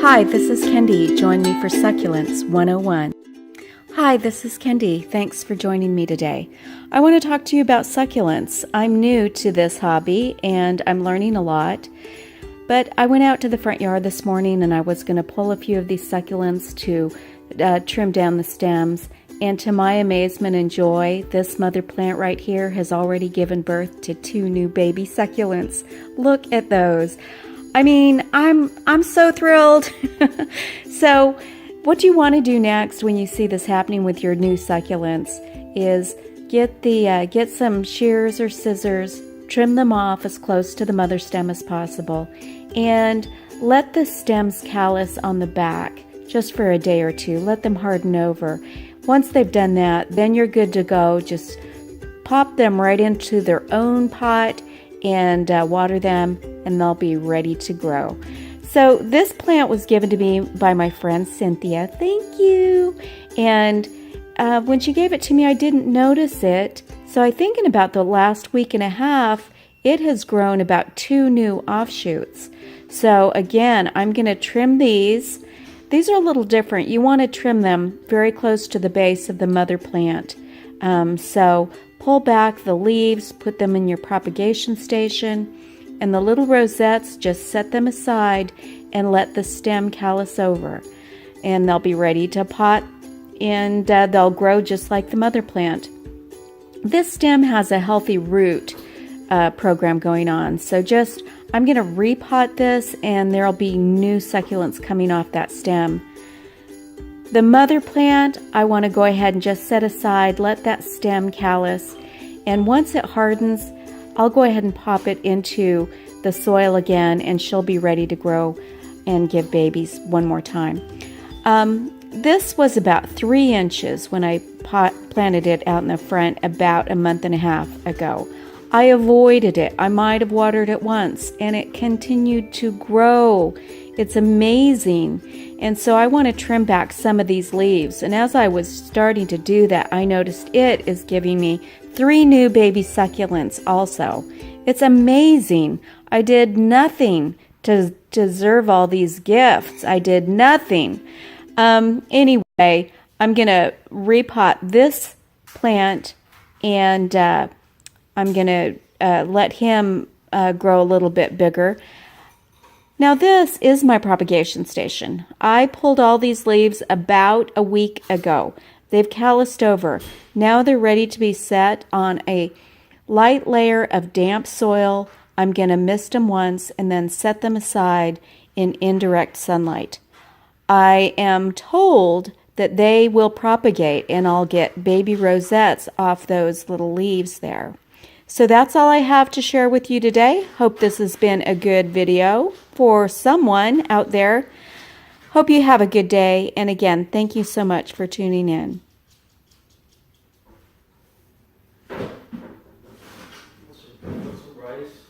Hi, this is Kendi. Join me for Succulents 101. Hi, this is Kendi. Thanks for joining me today. I want to talk to you about succulents. I'm new to this hobby and I'm learning a lot. But I went out to the front yard this morning and I was going to pull a few of these succulents to trim down the stems. And to my amazement and joy, this mother plant right here has already given birth to 2 new baby succulents. Look at those. I mean, I'm so thrilled. So what you want to do next when you see this happening with your new succulents is get some shears or scissors, trim them off as close to the mother stem as possible, and let the stems callus on the back just for a day or two. Let them harden over. Once they've done that, then you're good to go. Just pop them right into their own pot and water them, and they'll be ready to grow. So this plant was given to me by my friend Cynthia. Thank you. And when she gave it to me, I didn't notice it. So I think in about the last week and a half, it has grown about 2 new offshoots. So again, I'm going to trim these. These are a little different. You want to trim them very close to the base of the mother plant. So pull back the leaves, put them in your propagation station, and the little rosettes, just set them aside and let the stem callus over. And they'll be ready to pot, and they'll grow just like the mother plant. This stem has a healthy root program going on. So I'm going to repot this, and there'll be new succulents coming off that stem. The mother plant, I want to go ahead and just set aside, let that stem callus, and once it hardens, I'll go ahead and pop it into the soil again, and she'll be ready to grow and give babies one more time. This was about 3 inches when I planted it out in the front about a month and a half ago. I avoided it. I might have watered it once, and it continued to grow. It's amazing. And so I want to trim back some of these leaves. And as I was starting to do that, I noticed it is giving me 3 new baby succulents also. It's amazing. I did nothing to deserve all these gifts. I did nothing. Anyway, I'm going to repot this plant, and I'm going to let him grow a little bit bigger. Now this is my propagation station. I pulled all these leaves about a week ago. They've calloused over. Now they're ready to be set on a light layer of damp soil. I'm going to mist them once and then set them aside in indirect sunlight. I am told that they will propagate, and I'll get baby rosettes off those little leaves there. So that's all I have to share with you today. Hope this has been a good video for someone out there. Hope you have a good day. And again, thank you so much for tuning in. Rice.